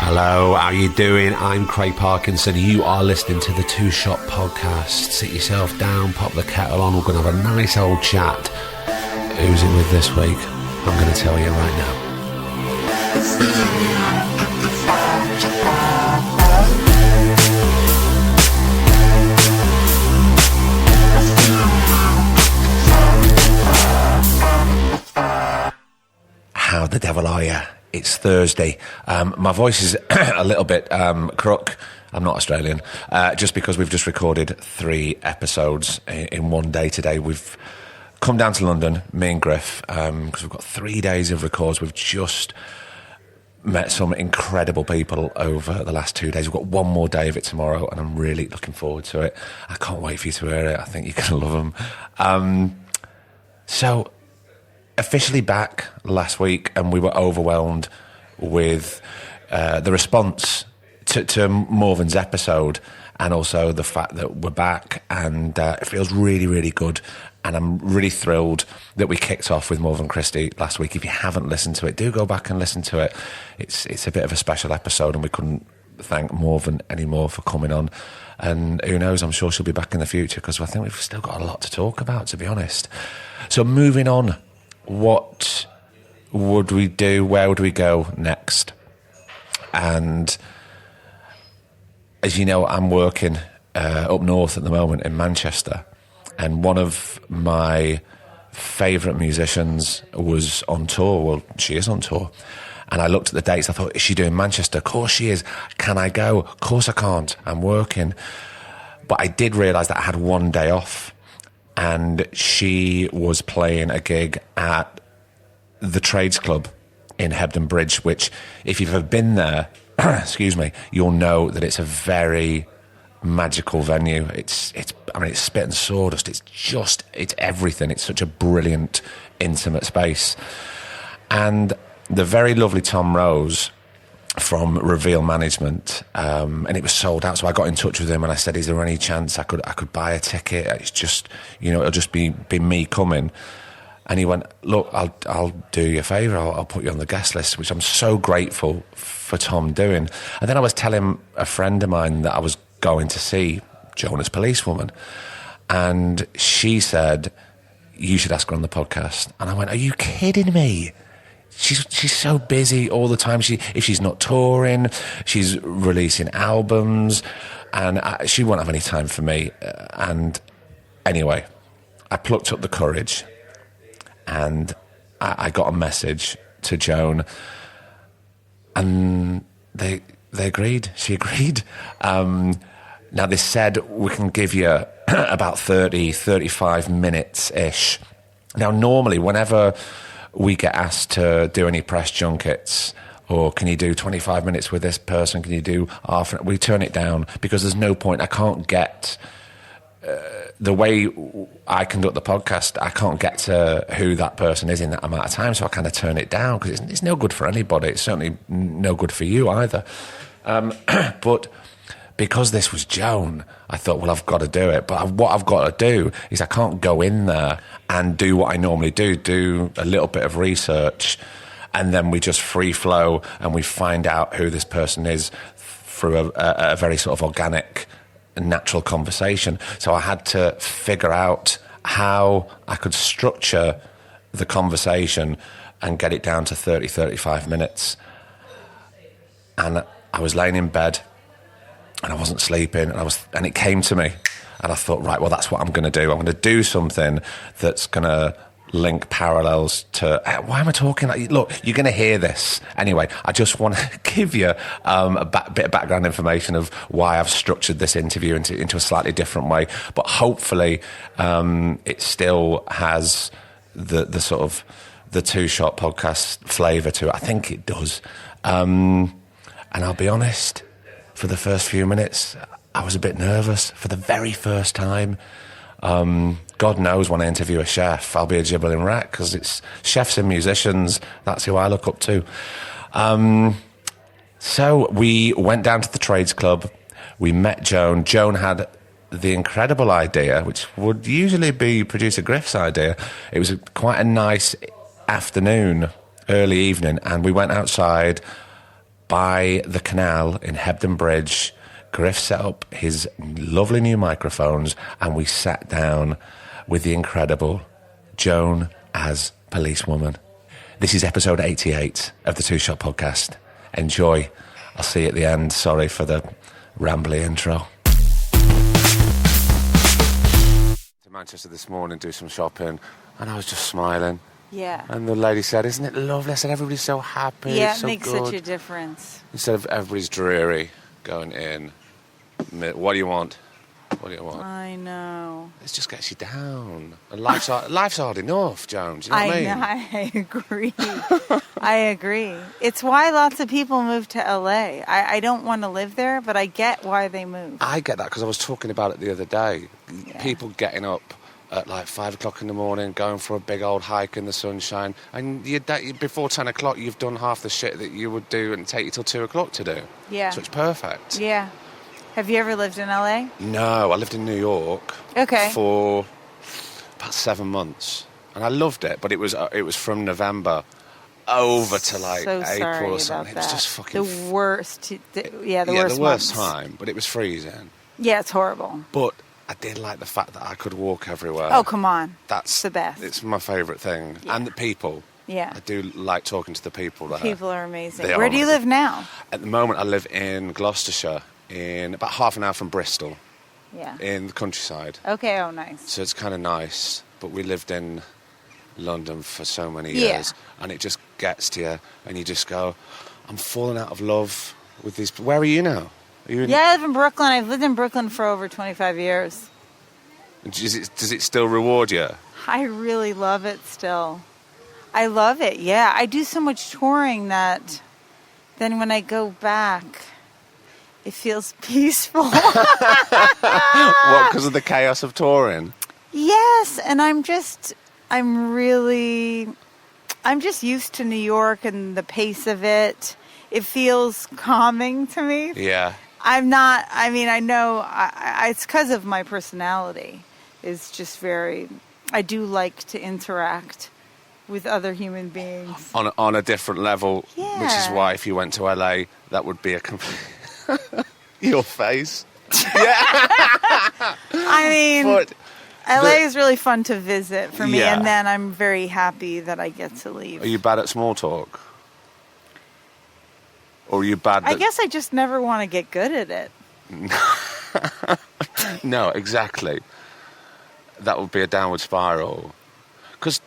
Hello, how you doing? I'm Craig Parkinson. You are listening to the Two Shot Podcast. Sit yourself down, pop the kettle on. We're going to have a nice old chat. Who's in with this week? I'm going to tell you right now. How the devil are you? It's Thursday. My voice is a little bit crook. I'm not Australian. Just because we've just recorded 3 episodes in one day today. We've come down to London, me and Griff, because we've got 3 days of records. We've just met some incredible people over the last 2 days. We've got one more day of it tomorrow, and I'm really looking forward to it. I can't wait for you to hear it. I think you're going to love them. So, officially back last week, and we were overwhelmed with the response to Morven's episode, and also the fact that we're back, and it feels really, really good. And I'm really thrilled that we kicked off with Morven Christie last week. If you haven't listened to it, do go back and listen to it. It's a bit of a special episode, and we couldn't thank Morven anymore for coming on. And who knows, I'm sure she'll be back in the future, because I think we've still got a lot to talk about, to be honest. So moving on, what would we do? Where would we go next? And as you know, I'm working up north at the moment in Manchester, and one of my favourite musicians was on tour. Well, she is on tour. And I looked at the dates. I thought, is she doing Manchester? Of course she is. Can I go? Of course I can't. I'm working. But I did realise that I had one day off. And she was playing a gig at the Trades Club in Hebden Bridge, which, if you've ever been there, excuse me, you'll know that it's a very magical venue. It's spit and sawdust. It's everything. It's such a brilliant, intimate space. And the very lovely Tom Rose from Reveal Management, and it was sold out. So I got in touch with him and I said, "Is there any chance I could buy a ticket? It's just, it'll just be me coming." And he went, "Look, I'll do you a favour. I'll put you on the guest list," which I'm so grateful for Tom doing. And then I was telling a friend of mine that I was going to see Jonas Policewoman, and she said, "You should ask her on the podcast." And I went, "Are you kidding me? She's so busy all the time. If she's not touring, she's releasing albums, and she won't have any time for me." And anyway, I plucked up the courage, and I got a message to Joan, and they agreed. She agreed. Now, they said we can give you about 35 minutes-ish. Now, normally, whenever we get asked to do any press junkets, or can you do 25 minutes with this person, can you do half, we turn it down, because there's no point. I can't get the way I conduct the podcast, I can't get to who that person is in that amount of time, so I kind of turn it down, because it's no good for anybody. It's certainly no good for you either. But because this was Joan, I thought, well, I've got to do it. But what I've got to do is I can't go in there and do what I normally do a little bit of research, and then we just free flow and we find out who this person is through a very sort of organic, natural conversation. So I had to figure out how I could structure the conversation and get it down to 35 minutes. And I was laying in bed, and I wasn't sleeping, and it came to me, and I thought, right, well, that's what I'm going to do. I'm going to do something that's going to link parallels to... Why am I talking like... Look, you're going to hear this. Anyway, I just want to give you a bit of background information of why I've structured this interview into a slightly different way, but hopefully it still has the sort of the Two Shot Podcast flavour to it. I think it does. And I'll be honest, for the first few minutes, I was a bit nervous for the very first time. God knows when I interview a chef, I'll be a gibbering wreck, because it's chefs and musicians. That's who I look up to. So we went down to the Trades Club. We met Joan. Joan had the incredible idea, which would usually be producer Griff's idea. It was quite a nice afternoon, early evening, and we went outside by the canal in Hebden Bridge. Griff set up his lovely new microphones and we sat down with the incredible Joan as policewoman. This is episode 88 of the Two Shot Podcast. Enjoy. I'll see you at the end. Sorry for the rambly intro. To Manchester this morning, do some shopping, and I was just smiling. Yeah. And the lady said, "Isn't it lovely?" I said, "Everybody's so happy." Yeah, it's so it makes good. such a difference. Instead of everybody's dreary going in. What do you want? What do you want? I know. It just gets you down. And life's hard enough, Joan. Do you know what I mean? I agree. I agree. It's why lots of people move to LA. I don't want to live there, but I get why they move. I get that because I was talking about it the other day. Yeah. People getting up at like 5 o'clock in the morning, going for a big old hike in the sunshine, and before 10 o'clock you've done half the shit that you would do and take you till 2 o'clock to do. Yeah. So it's perfect. Yeah. Have you ever lived in LA? No, I lived in New York. Okay. For about 7 months, and I loved it. But it was from November over to like so April or something. About it was that. just fucking the worst. The worst worst months. time. But it was freezing. Yeah, it's horrible. But I did like the fact that I could walk everywhere. Oh, come on. That's the best. It's my favourite thing, Yeah. and the people. Yeah. I do like talking to the people there. People are amazing. They Where are do you amazing. live now? At the moment, I live in Gloucestershire, in about half an hour from Bristol, Yeah. in the countryside. Okay, oh, nice. So it's kind of nice, but we lived in London for so many Yeah. years, and it just gets to you, and you just go, I'm falling out of love with these. Where are you now? Are you in, Yeah, I live in Brooklyn. I've lived in Brooklyn for over 25 years. Does it still reward you? I really love it still. I love it, yeah. I do so much touring that then when I go back, it feels peaceful. What, because of the chaos of touring? Yes, and I'm just used to New York and the pace of it. It feels calming to me. Yeah. I know it's because of my personality. It's just I do like to interact with other human beings. On a different level, Yeah. which is why if you went to LA, that would be a complete... Your face. Yeah. I mean, But LA is really fun to visit for me, Yeah. and then I'm very happy that I get to leave. are you bad at small talk? Or are you bad I at... guess I just never want to get good at it. No, exactly. That would be a downward spiral. Because,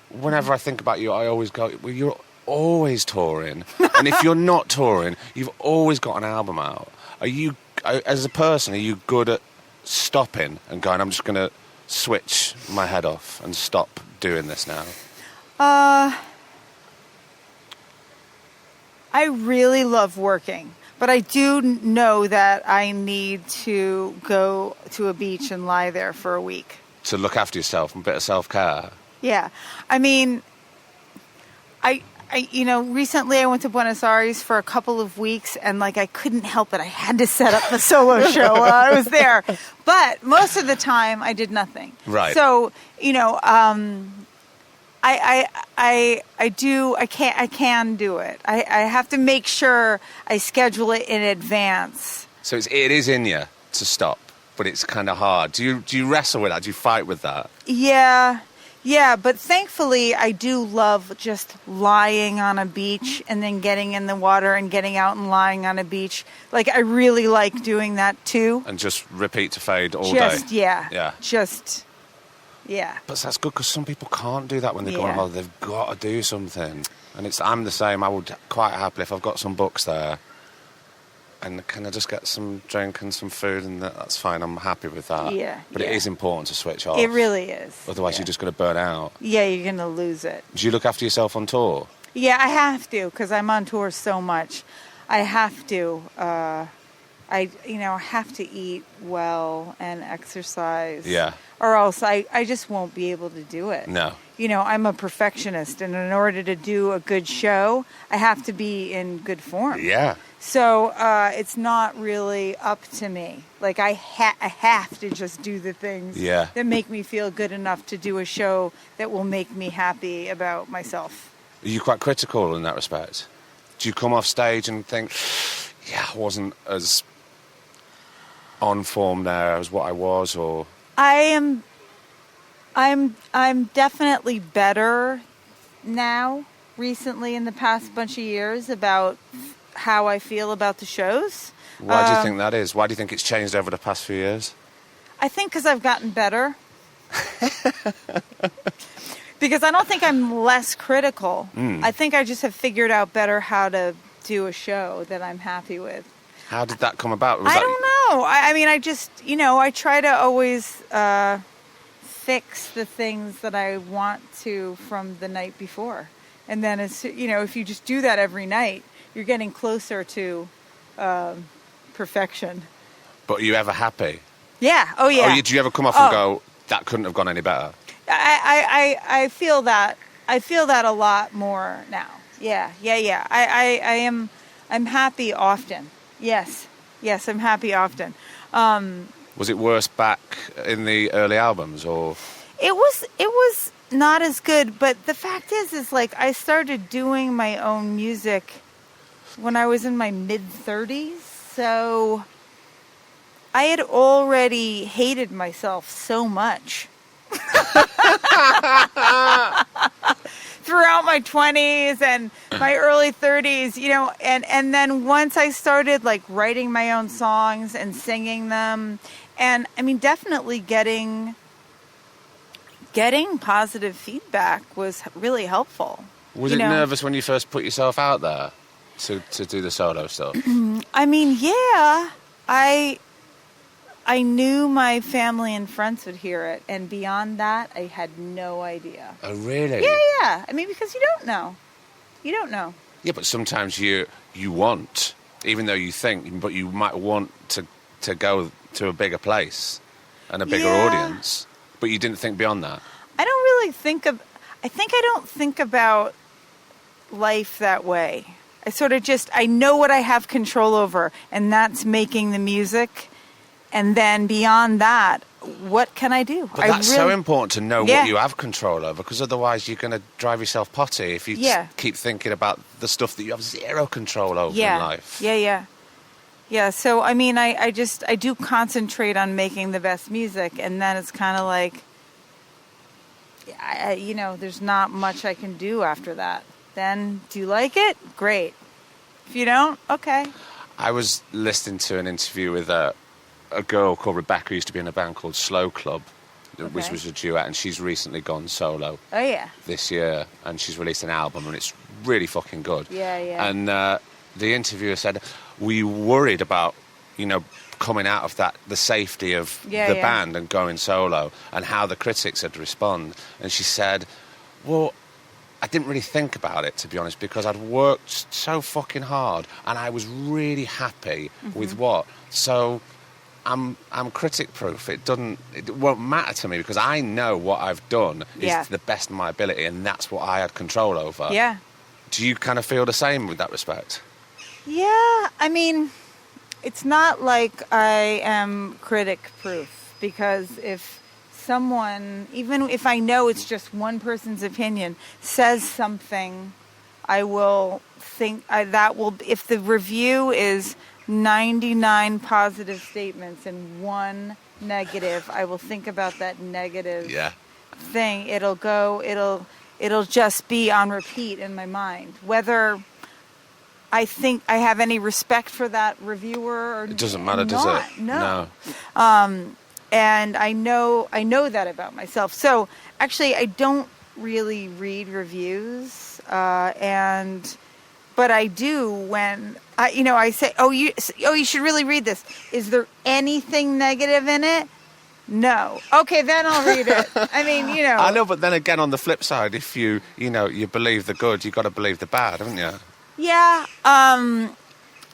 whenever I think about you, I always go, well, you're always touring. And if you're not touring, you've always got an album out. As a person, are you good at stopping and going, I'm just going to switch my head off and stop doing this now? I really love working, but I do know that I need to go to a beach and lie there for a week. To look after yourself, a bit of self-care. Yeah. I mean, recently I went to Buenos Aires for a couple of weeks and I couldn't help it. I had to set up a solo show while I was there. But most of the time I did nothing. Right. So, I can do it. I have to make sure I schedule it in advance. So it is in you to stop, but it's kind of hard. Do you wrestle with that? Do you fight with that? Yeah, but thankfully I do love just lying on a beach and then getting in the water and getting out and lying on a beach. I really like doing that too. And just repeat to fade all day? Yeah. Yeah. But that's good because some people can't do that when they go on Yeah. holiday. They've got to do something. And I'm the same. I would quite happily, if I've got some books there, and can I just get some drink and some food, and that's fine. I'm happy with that. Yeah. But it is important to switch off. It really is. Otherwise, you're just going to burn out. Yeah, you're going to lose it. Do you look after yourself on tour? Yeah, I have to because I'm on tour so much. I have to. I have to eat well and exercise. Yeah. Or else I just won't be able to do it. No. I'm a perfectionist, and in order to do a good show, I have to be in good form. Yeah. So it's not really up to me. I have to just do the things that make me feel good enough to do a show that will make me happy about myself. Are you quite critical in that respect? Do you come off stage and think, yeah, I wasn't as on form there as what I was, or... I'm definitely better now, recently, in the past bunch of years, about how I feel about the shows. Why do you think that is? Why do you think it's changed over the past few years? I think because I've gotten better. Because I don't think I'm less critical. I think I just have figured out better how to do a show that I'm happy with. How did that come about? I don't know. I mean, I just, I try to always fix the things that I want to from the night before. And then, if you just do that every night, you're getting closer to perfection. But are you ever happy? Yeah. Oh, yeah. Do you ever come off and go, that couldn't have gone any better? I feel that. I feel that a lot more now. Yeah. I'm happy often. Yes, I'm happy often. Was it worse back in the early albums, or? It was not as good, but the fact is like I started doing my own music when I was in my mid-30s, so I had already hated myself so much. Throughout my 20s and my early 30s, and then once I started like writing my own songs and singing them, and I mean definitely getting positive feedback was really helpful. Was it nervous when you first put yourself out there to do the solo stuff? I mean, yeah, I knew my family and friends would hear it, and beyond that, I had no idea. Oh, really? Yeah. I mean, because you don't know. Yeah, but sometimes you want, even though you think, but you might want to go to a bigger place and a bigger audience, but you didn't think beyond that. I don't really think I don't think about life that way. I sort of I know what I have control over, and that's making the music. And then beyond that, what can I do? But that's so important to know what you have control over, because otherwise you're going to drive yourself potty if you keep thinking about the stuff that you have zero control over in life. Yeah, so I mean, I do concentrate on making the best music, and then it's kind of like, there's not much I can do after that. Then, do you like it? Great. If you don't, okay. I was listening to an interview with a girl called Rebecca who used to be in a band called Slow Club, which was a duet, and she's recently gone solo. Oh, yeah. This year, and she's released an album, and it's really fucking good. Yeah. And the interviewer said, were you worried about, coming out of that, the safety of the band and going solo, and how the critics had respond? And she said, well, I didn't really think about it, to be honest, because I'd worked so fucking hard, and I was really happy with what. So I'm critic proof. It won't matter to me, because I know what I've done is to the best of my ability, and that's what I had control over. Yeah. Do you kind of feel the same with that respect? Yeah, I mean, it's not like I am critic proof, because if someone, even if I know it's just one person's opinion, says something, I will think if the review is 99 positive statements and 1 negative, I will think about that negative thing. It'll just be on repeat in my mind. Whether I think I have any respect for that reviewer or it doesn't matter, does it? No. And I know that about myself. So actually, I don't really read reviews, but I do when I say, you should really read this. Is there anything negative in it? No. Okay, then I'll read it. I mean, I know, but then again, on the flip side, if you believe the good, you've got to believe the bad, haven't you? Yeah.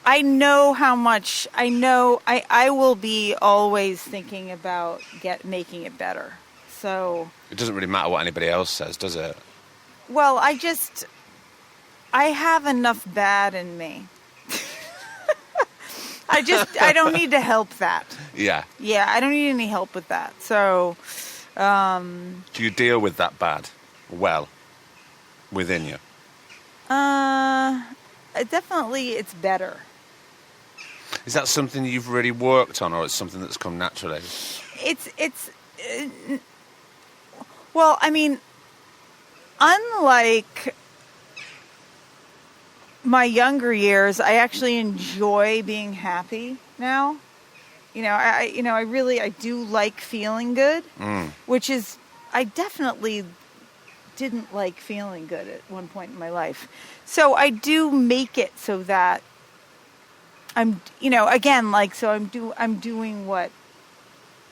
I know how much I will be always thinking about making it better. So it doesn't really matter what anybody else says, does it? Well, I have enough bad in me. I don't need to help that. Yeah. Yeah, I don't need any help with that. So do you deal with that bad well within you? definitely it's better. Is that something you've really worked on, or it's something that's come naturally? Well, I mean, unlike my younger years, I actually enjoy being happy now. I do like feeling good, which is, I definitely didn't like feeling good at one point in my life. So I do make it so that I'm doing what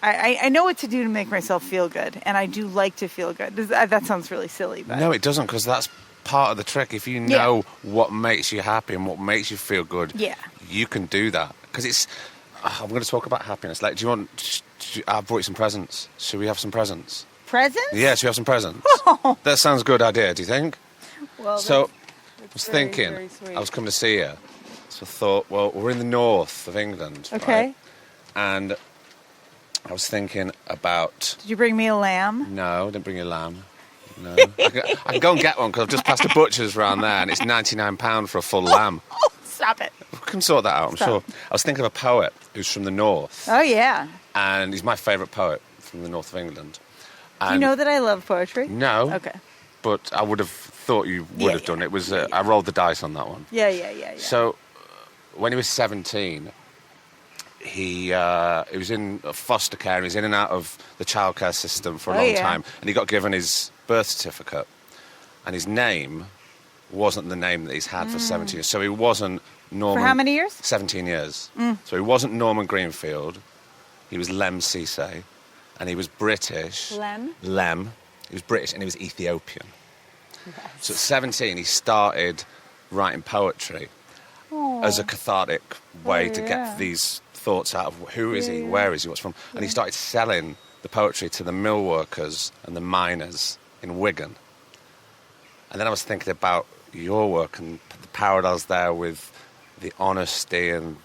I know what to do to make myself feel good, and I do like to feel good. That sounds really silly, but no, it doesn't, because that's part of the trick. If you know what makes you happy and what makes you feel good, you can do that. Because I'm going to talk about happiness. Like, I've brought you some presents. Should we have some presents? Presents? Yeah, should we have some presents? That sounds a good idea, do you think? Well, so, that's I was very, thinking, very sweet. I was coming to see you. So I thought, well, we're in the north of England. Okay. Right? And I was thinking about... Did you bring me a lamb? No, I didn't bring you a lamb. No. I can go and get one, because I've just passed a butcher's around there, and it's £99 for a full lamb. Oh, stop it. We can sort that out, I'm sure. I was thinking of a poet who's from the north. Oh, yeah. And he's my favourite poet from the north of England. Do you know that I love poetry? No. Okay. But I would have thought you would have done. It was I rolled the dice on that one. Yeah. So when he was 17, he was in foster care. He was in and out of the childcare system for a long time, and he got given his birth certificate, and his name wasn't the name that he's had for 17 years. So he wasn't Norman. For how many years? 17 years. So he wasn't Norman Greenfield. He was Lem Cisse, and he was British. Lem. He was British, and he was Ethiopian. Yes. So at 17, he started writing poetry as a cathartic way to get these thoughts out of who is he, where is he, what's from. And he started selling the poetry to the mill workers and the miners in Wigan. And then I was thinking about your work and the parallels there with the honesty and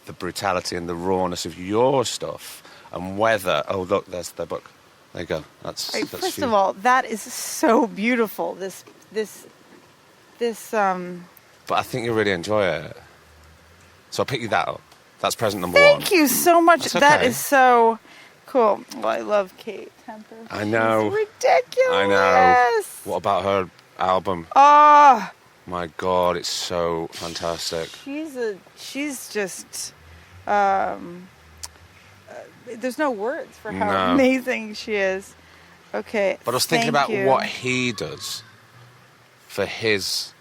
the brutality and the rawness of your stuff, and whether... Oh, look, there's the book. There you go. That's First of all, that is so beautiful. This. But I think you'll really enjoy it. So I'll pick you that up. That's present number one. Thank you so much. That's That okay. is so cool. Well, I love Kate Temper. I know. She's ridiculous. I know. What about her album? Oh, My God, it's so fantastic. she's just. There's no words for how No. amazing she is. Okay. But I was thinking thank about you. what he does for his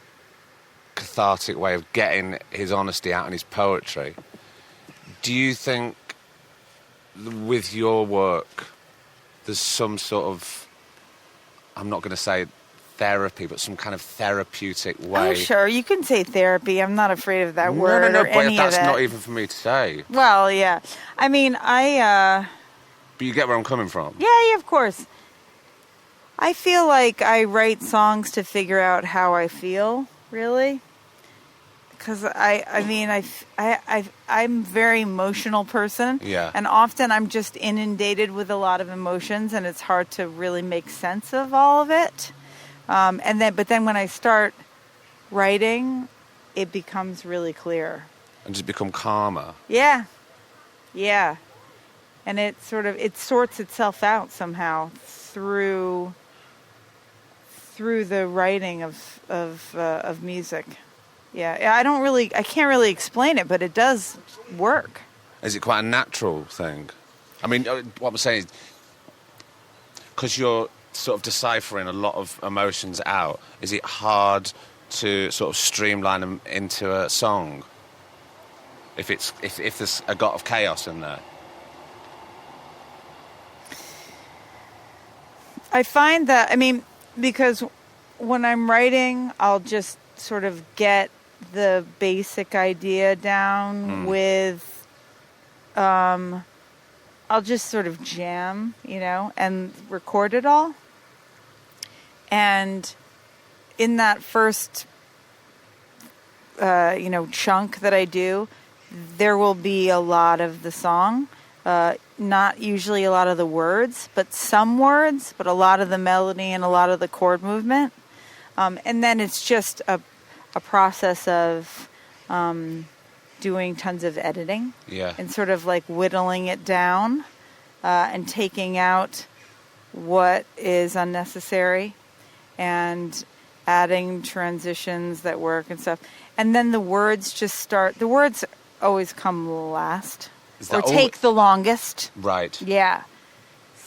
cathartic way of getting his honesty out in his poetry. Do you think with your work there's some sort of, I'm not going to say therapy, but some kind of therapeutic way? Oh, sure. You can say therapy. I'm not afraid of that word No, or but any that's of that. not even for me to say. Well, yeah. I mean, But you get where I'm coming from. Yeah, of course. I feel like I write songs to figure out how I feel, really. Because I'm a very emotional person. Yeah. And often I'm just inundated with a lot of emotions, and it's hard to really make sense of all of it. But then when I start writing, it becomes really clear. And just become calmer. Yeah. And it sorts itself out somehow through the writing of music. Yeah, I can't really explain it, but it does work. Is it quite a natural thing? I mean, what I'm saying is, because you're sort of deciphering a lot of emotions out, is it hard to sort of streamline them into a song? If there's a lot of chaos in there? I find that, because when I'm writing, I'll just sort of get the basic idea down with, I'll just sort of jam, and record it all. And in that first, chunk that I do, there will be a lot of the song. Not usually a lot of the words, but some words, but a lot of the melody and a lot of the chord movement. And then it's just a a process of doing tons of editing. Yeah. And sort of like whittling it down and taking out what is unnecessary and adding transitions that work and stuff. And then the words always come last or take the longest. Right. Yeah.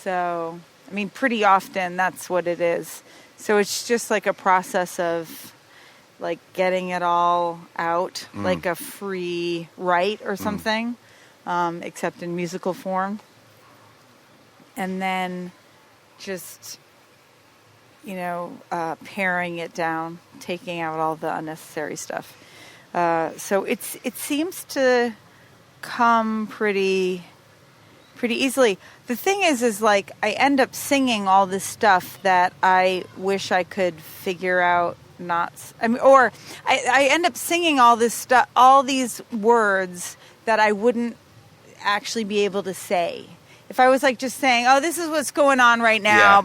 So, I mean, pretty often that's what it is. So it's just like a process of like getting it all out, like a free write or something, except in musical form. And then just, paring it down, taking out all the unnecessary stuff. So it seems to come pretty easily. The thing is like I end up singing all this stuff that I wish I could figure out. I end up singing all this stuff, all these words that I wouldn't actually be able to say. If I was like just saying, "Oh, this is what's going on right now,"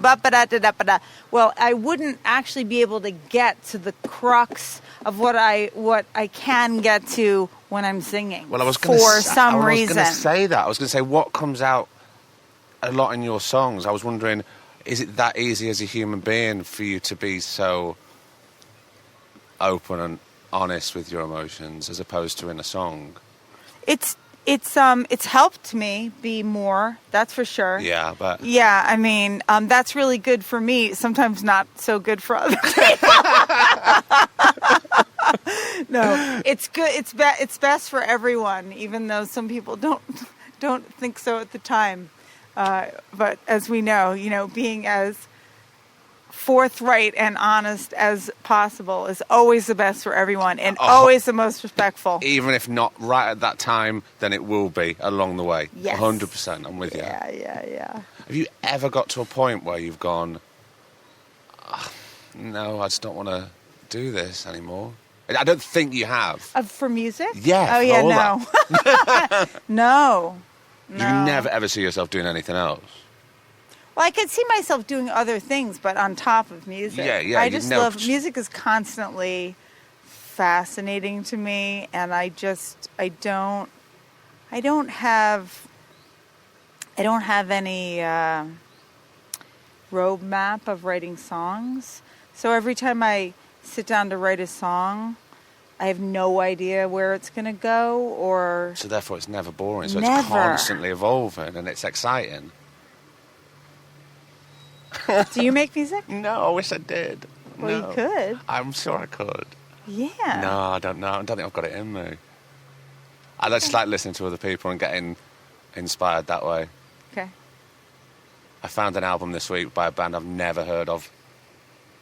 well, I wouldn't actually be able to get to the crux of what I can get to when I'm singing. Well, I was going to say that. I was going to say what comes out a lot in your songs. I was wondering, is it that easy as a human being for you to be so open and honest with your emotions as opposed to in a song? It's helped me be more, that's for sure. Yeah, but yeah, I mean, that's really good for me. Sometimes not so good for other people. No, it's good. It's best for everyone, even though some people don't think so at the time. But as we know, being as forthright and honest as possible is always the best for everyone and always the most respectful. Even if not right at that time, then it will be along the way. Yes. 100%, I'm with you. Yeah. Have you ever got to a point where you've gone, no, I just don't want to do this anymore? I don't think you have. For music? Yeah. Oh, yeah, no. No. You never ever see yourself doing anything else? Well, I could see myself doing other things, but on top of music. Yeah. I just love music. Is constantly fascinating to me, and I don't have any roadmap of writing songs. So every time I sit down to write a song, I have no idea where it's going to go, so therefore it's never boring. So never. It's constantly evolving, and it's exciting. Do you make music? No, I wish I did. Well, no. you could. I'm sure I could. Yeah. No, I don't know. I don't think I've got it in me. I just like listening to other people and getting inspired that way. Okay. I found an album this week by a band I've never heard of.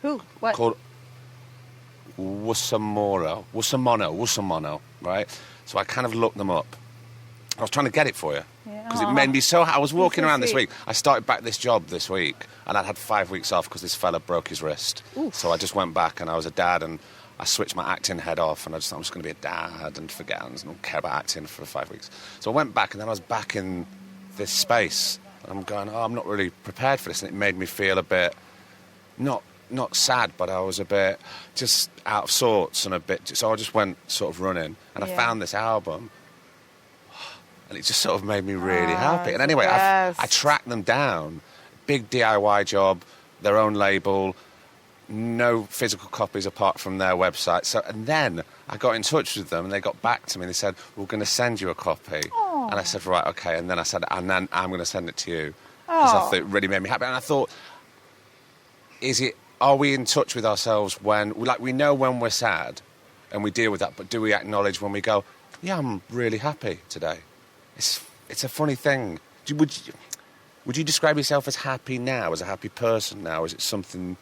Who? What? Called Wusamono, right? So I kind of looked them up. I was trying to get it for you. Because it made me so... I was walking around this week. I started back this job this week, and I'd had 5 weeks off because this fella broke his wrist. Oof. So I just went back, and I was a dad, and I switched my acting head off, and I'm just going to be a dad and forget and not care about acting for 5 weeks. So I went back, and then I was back in this space. And I'm going, I'm not really prepared for this, and it made me feel a bit... Not sad, but I was a bit just out of sorts and a bit... So I just went sort of running, and I found this album... And it just sort of made me really happy. And anyway, I tracked them down. Big DIY job, their own label, no physical copies apart from their website. And then I got in touch with them, and they got back to me. And they said, we're going to send you a copy. Aww. And I said, right, okay. And then I said, and then I'm going to send it to you. Because I thought it really made me happy. And I thought, are we in touch with ourselves when... we know when we're sad, and we deal with that, but do we acknowledge when we go, yeah, I'm really happy today? It's a funny thing. Would you describe yourself as happy now, as a happy person now? Is it something...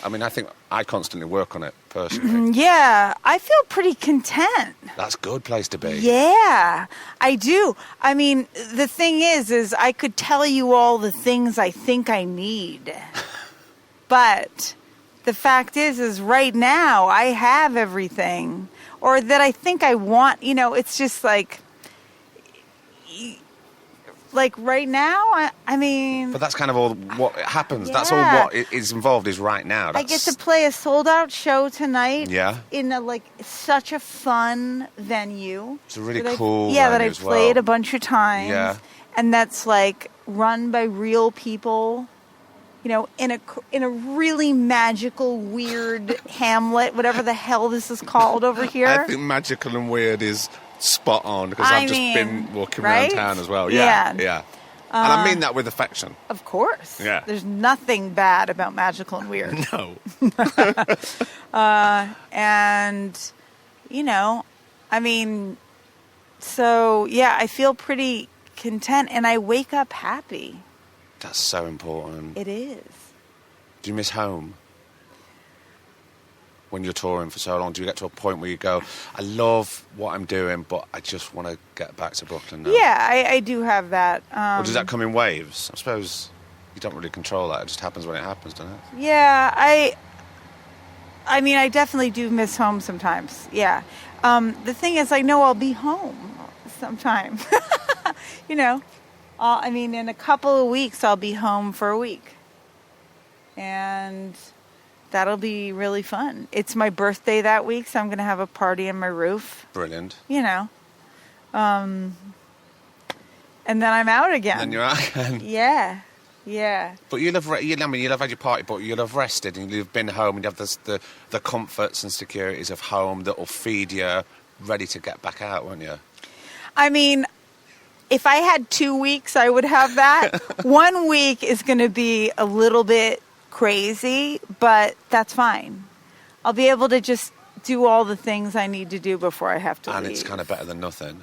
I mean, I think I constantly work on it personally. Yeah, I feel pretty content. That's a good place to be. Yeah, I do. I mean, the thing is I could tell you all the things I think I need. But the fact is right now I have everything. Or that I think I want. It's just like... like right now, I mean, But that's kind of all what happens. Yeah. That's all what is involved is right now. I get to play a sold-out show tonight. Yeah. In such a fun venue. It's a really cool that venue I've as well. played a bunch of times. Yeah. And that's like run by real people. You know, in a really magical, weird hamlet, whatever the hell this is called over here. I think magical and weird is spot on because I've just been walking around town as well. Yeah. And I mean that with affection. Of course. Yeah. There's nothing bad about magical and weird. No. And, you know, I mean, so, yeah, I feel pretty content and I wake up happy. That's so important. It is. Do you miss home? When you're touring for so long, do you get to a point where you go, I love what I'm doing, but I just want to get back to Brooklyn now? Yeah, I do have that. Or does that come in waves? I suppose you don't really control that. It just happens when it happens, doesn't it? Yeah, I mean, I definitely do miss home sometimes. Yeah. The thing is, I know I'll be home sometime. You know, I mean, in a couple of weeks, I'll be home for a week. And that'll be really fun. It's my birthday that week, so I'm going to have a party on my roof. Brilliant. You know. And then I'm out again. Then you're out again. Yeah. Yeah. But you'll have had your party, but you'll have rested and you'll have been home and you have the comforts and securities of home that will feed you, ready to get back out, won't you? I mean, if I had 2 weeks, I would have that. 1 week is going to be a little bit crazy, but that's fine. I'll be able to just do all the things I need to do before I have to leave. And it's kind of better than nothing.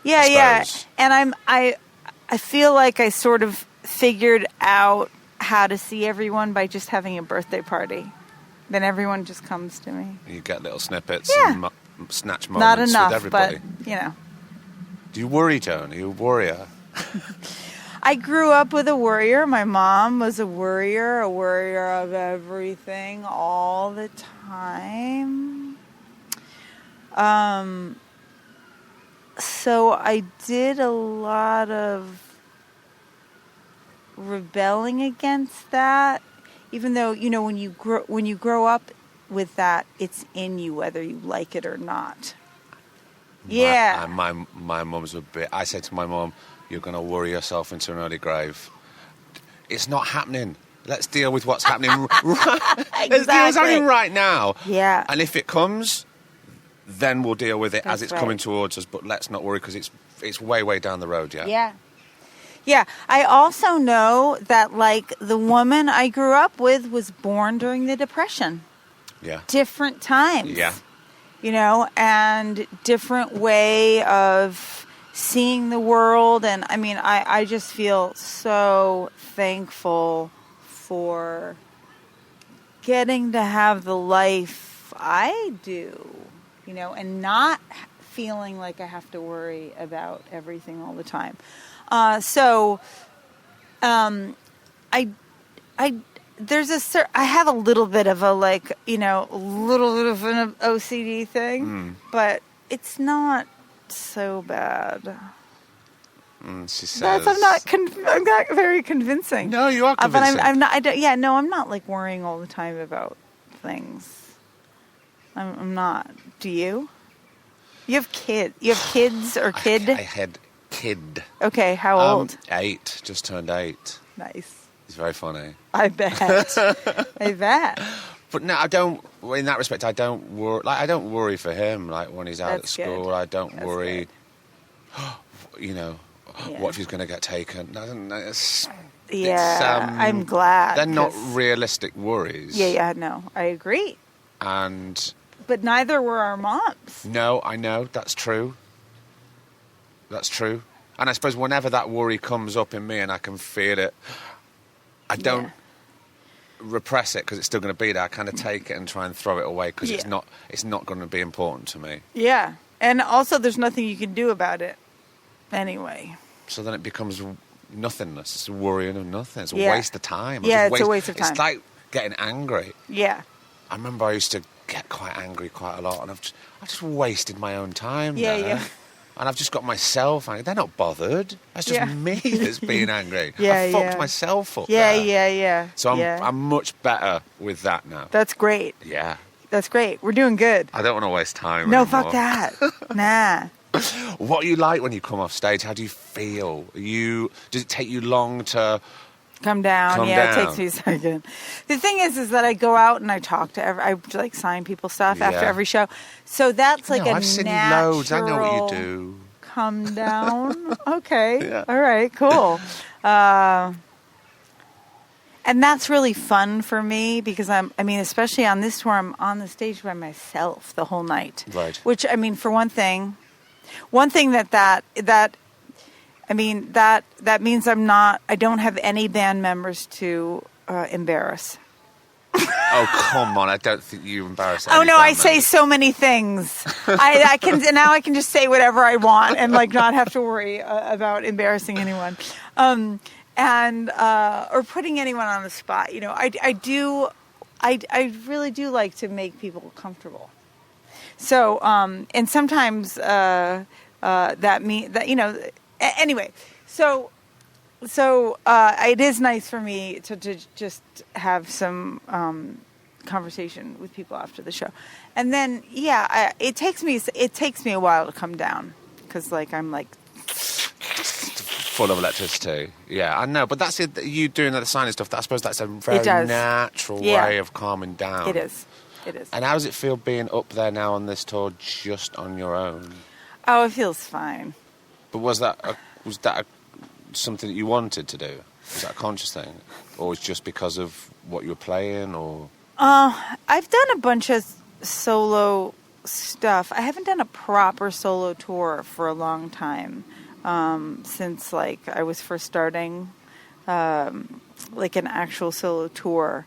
Yeah. And I feel like I sort of figured out how to see everyone by just having a birthday party. Then everyone just comes to me. You get little snippets and snatch moments Not enough, with everybody. but, you know. Do you worry, Joan? Are you a worrier? I grew up with a worrier. My mom was a worrier of everything all the time. So I did a lot of rebelling against that, even though, you know, when you grow up with that, it's in you whether you like it or not. Yeah. My mum's a bit... I said to my mum, you're going to worry yourself into an early grave. It's not happening. Let's deal with what's happening. Exactly. Let's deal with what's happening right now. Yeah. And if it comes, then we'll deal with it That's as it's right. coming towards us. But let's not worry because it's way, way down the road yet. Yeah. Yeah. I also know that, like, the woman I grew up with was born during the Depression. Yeah. Different times. Yeah. You know, and different way of seeing the world. And I mean, I just feel so thankful for getting to have the life I do, you know, and not feeling like I have to worry about everything all the time. I have a little bit of a, like, you know, a little bit of an OCD thing, but it's not so bad. She says... I'm not very convincing. No, you are convincing. But I'm not. I'm not like worrying all the time about things. I'm not. Do you? You have kids. You have kids or kid? I had kid. Okay, how old? 8. Just turned 8. Nice. It's very funny. I bet. I bet. But no, I don't. In that respect, I don't worry. Like, I don't worry for him. Like when he's out That's at school, good. I don't That's worry. You know, Yeah. what if he's going to get taken? I'm glad. They're not 'cause- realistic worries. Yeah. No, I agree. And But neither were our moms. no, I know that's true. That's true. And I suppose whenever that worry comes up in me and I can feel it, I don't repress it because it's still going to be there. I kind of take it and try and throw it away because it's not going to be important to me. Yeah. And also, there's nothing you can do about it anyway. So then it becomes nothingness. It's a worrying of nothing. It's a Yeah. waste of time. Yeah, it's a waste of time. It's like getting angry. Yeah. I remember I used to get quite angry quite a lot, and I've just wasted my own time. Yeah, there. yeah. And I've just got myself angry. They're not bothered. That's just me that's being angry. I fucked myself up there. Yeah. So I'm much better with that now. That's great. Yeah. That's great. We're doing good. I don't want to waste time No, anymore. fuck that. Nah. What are you like when you come off stage? How do you feel? Does it take you long to come down? It takes me a second. The thing is that I go out and I talk to I like sign people stuff after every show. So that's like I've seen you loads. I know what you do. Come down. Okay. Yeah. All right. Cool. And that's really fun for me because especially on this tour, I'm on the stage by myself the whole night. Right. Which, for one thing that means I don't have any band members to embarrass. Oh, come on. I don't think you embarrass Oh, any no, band I say members. so many things. I can just say whatever I want and not have to worry about embarrassing anyone. Or putting anyone on the spot. I really do like to make people comfortable. So, and sometimes that means that, anyway, so it is nice for me to just have some conversation with people after the show. And then, it takes me a while to come down because I'm full of electricity. Yeah, I know. But that's it. You doing the signing stuff, I suppose that's a very natural way of calming down. It is. And how does it feel being up there now on this tour just on your own? Oh, it feels fine. But was that something that you wanted to do? Was that a conscious thing? Or was it just because of what you were playing? Or I've done a bunch of solo stuff. I haven't done a proper solo tour for a long time. Since I was first starting an actual solo tour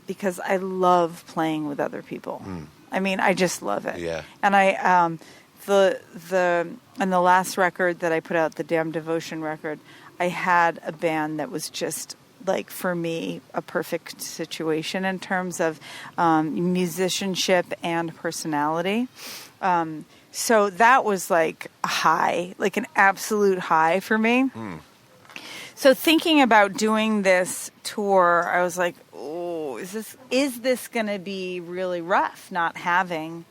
because I love playing with other people. I just love it. Yeah. And I the last record that I put out, the Damn Devotion record, I had a band that was just for me a perfect situation in terms of musicianship and personality. So that was a high, an absolute high for me. So thinking about doing this tour, I was like, oh, is this going to be really rough not having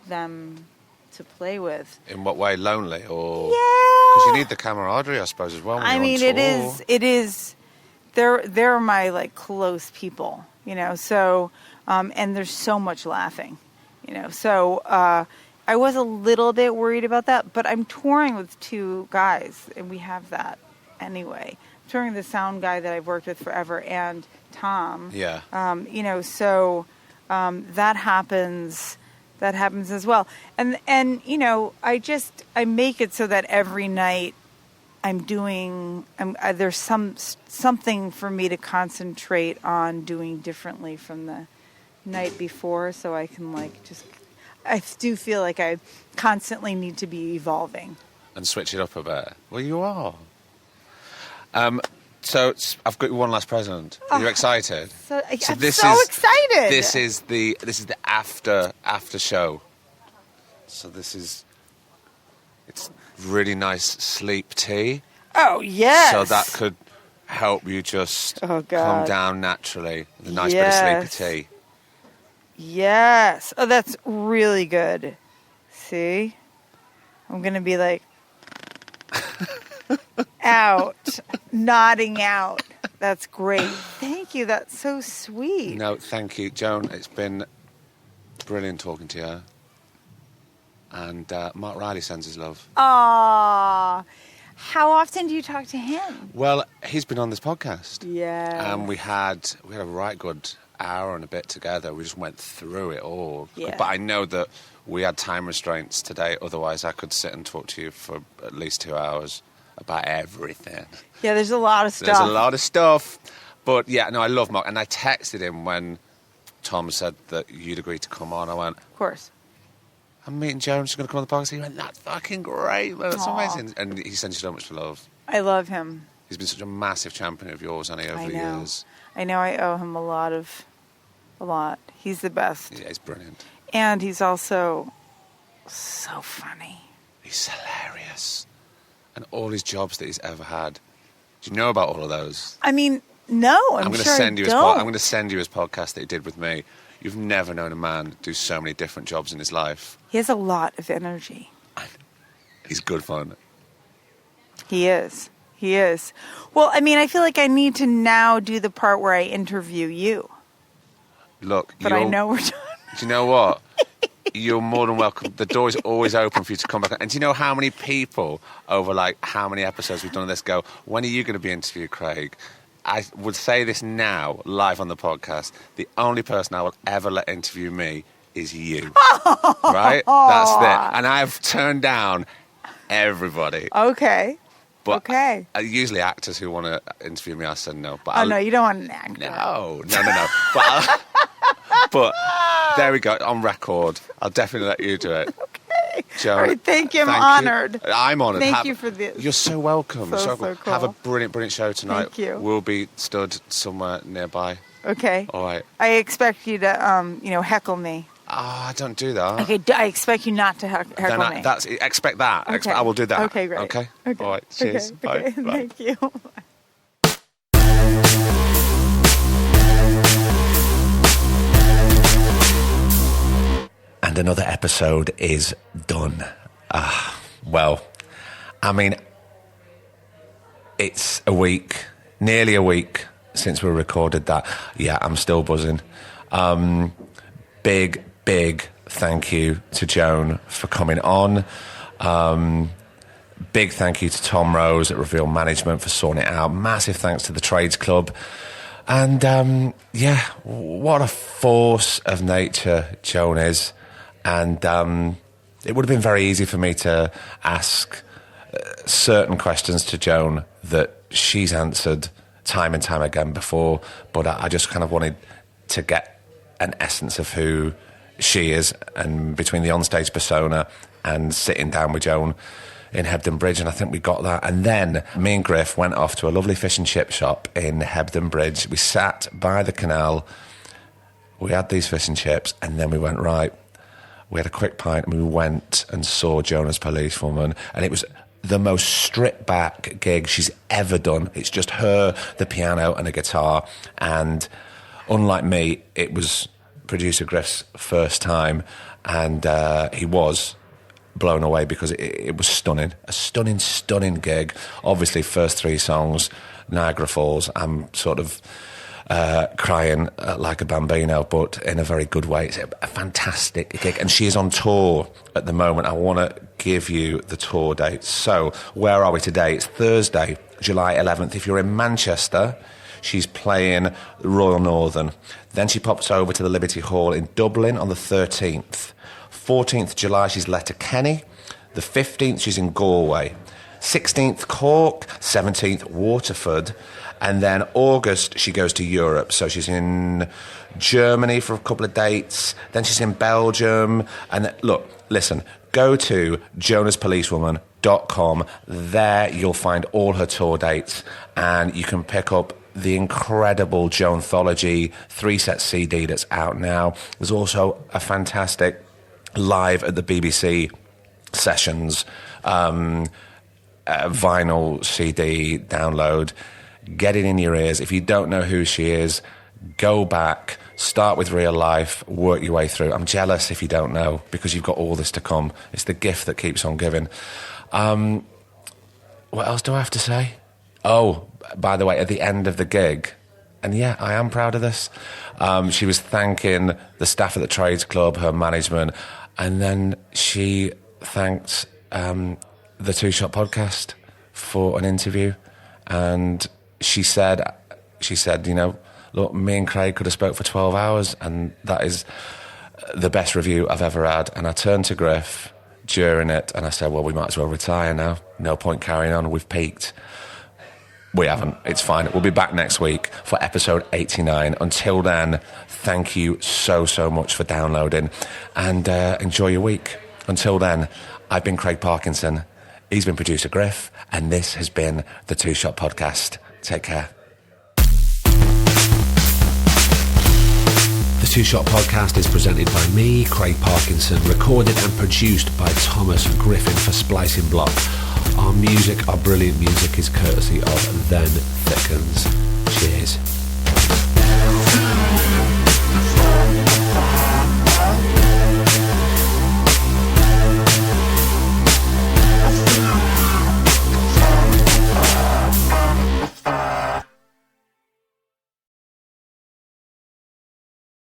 them to play with? in what way? Lonely? Or Yeah. because you need the camaraderie, I suppose, as well. When you're on tour. It is. They're my close people, So, and there's so much laughing, So I was a little bit worried about that, but I'm touring with two guys, and we have that anyway. I'm touring with the sound guy that I've worked with forever, and Tom. Yeah. So that happens. That happens as well, and I make it so that every night there's something for me to concentrate on doing differently from the night before, so I can I do feel like I constantly need to be evolving. And switch it up a bit. Well, you are. So I've got you one last present. Are you excited? I'm so excited. This is the after show. So it's really nice sleep tea. Oh yes. So that could help you just calm down naturally. A nice bit of sleepy tea. Yes. Oh, that's really good. See? I'm going to be out, nodding out. That's great. Thank you. That's so sweet. No, thank you, Joan. It's been brilliant talking to you. And Mark Riley sends his love. Aww. How often do you talk to him? Well, he's been on this podcast. Yeah. And we had a right good hour and a bit together. We just went through it all. Yeah. But I know that we had time restraints today. Otherwise, I could sit and talk to you for at least 2 hours about everything. Yeah, there's a lot of stuff. There's a lot of stuff. But, yeah, no, I love Mark. And I texted him when Tom said that you'd agreed to come on. I went, of course. I'm meeting Joan. She's going to come on the podcast. He went, that's fucking great, man. That's Aww. amazing. And he sends you so much love. I love him. He's been such a massive champion of yours, hasn't he, over the years. I know I owe him a lot. He's the best. Yeah, he's brilliant. And he's also so funny. He's hilarious. Yes. And all his jobs that he's ever had. Do you know about all of those? I mean, no, I'm going to sure send you I don't. I'm going to send you his podcast that he did with me. You've never known a man do so many different jobs in his life. He has a lot of energy. He's good fun. He is. He is. Well, I mean, I feel like I need to now do the part where I interview you. Look, but I know we're done. Do you know what? You're more than welcome. The door is always open for you to come back. And do you know how many people over like how many episodes we've done of this go, when are you going to be interviewed, Craig? I would say this now, live on the podcast. The only person I will ever let interview me is you. Right? That's it. And I've turned down everybody. Okay. But okay. Usually actors who want to interview me, I said no. But no, you don't want an actor. No. But there we go, on record. I'll definitely let you do it. Okay. Joan, all right, thank you. I'm honored. I'm honoured. Thank you for this. You're so welcome. So cool. Have a brilliant show tonight. Thank you. We'll be stood somewhere nearby. Okay. All right. I expect you to, heckle me. I don't do that. Okay, I expect you not to heckle me. Expect that. Okay. I will do that. Okay, great. Okay? Okay. All right. Cheers. Okay. Bye. Bye. Thank you. And another episode is done. Well, I mean, it's nearly a week since we recorded that. Yeah, I'm still buzzing. Big thank you to Joan for coming on. Big thank you to Tom Rose at Reveal Management for sorting it out. Massive thanks to the Trades Club. And, what a force of nature Joan is. And it would have been very easy for me to ask certain questions to Joan that she's answered time and time again before, but I just kind of wanted to get an essence of who she is, and between the onstage persona and sitting down with Joan in Hebden Bridge, and I think we got that. And then me and Griff went off to a lovely fish and chip shop in Hebden Bridge. We sat by the canal, we had these fish and chips, and then we went, right, we had a quick pint, and we went and saw Joan as Policewoman, and it was the most stripped back gig she's ever done. It's just her, the piano and a guitar, and unlike me, it was producer Griff's first time, and he was blown away because it was stunning. A stunning gig. Obviously, first three songs, Niagara Falls, I'm sort of crying like a bambino, but in a very good way. It's a fantastic gig, and she is on tour at the moment. I want to give you the tour dates. So, where are we today? It's Thursday, July 11th. If you're in Manchester, she's playing Royal Northern. Then she pops over to the Liberty Hall in Dublin on the 13th. 14th July, she's Letterkenny. The 15th, she's in Galway. 16th, Cork. 17th, Waterford. And then August, she goes to Europe. So she's in Germany for a couple of dates. Then she's in Belgium. And look, listen, go to jonaspolicewoman.com. There you'll find all her tour dates, and you can pick up the incredible Joanthology 3-set CD that's out now. There's also a fantastic live at the BBC sessions vinyl CD download. Get it in your ears. If you don't know who she is, go back, start with Real Life, work your way through. I'm jealous if you don't know, because you've got all this to come. It's the gift that keeps on giving. What else do I have to say? Oh, by the way, at the end of the gig, and yeah, I am proud of this, she was thanking the staff at the Trades Club, her management, and then she thanked the Two Shot podcast for an interview. And she said, look, me and Craig could have spoke for 12 hours, and that is the best review I've ever had. And I turned to Griff during it, and I said, well, we might as well retire now. No point carrying on. We've peaked. We haven't. It's fine. We'll be back next week for episode 89. Until then, thank you so much for downloading, and enjoy your week. Until then, I've been Craig Parkinson. He's been producer Griff, and this has been the Two Shot Podcast. Take care. The Two Shot Podcast is presented by me, Craig Parkinson, recorded and produced by Thomas Griffin for Splicing Block. Our music, our brilliant music, is courtesy of Then Thickens. Cheers.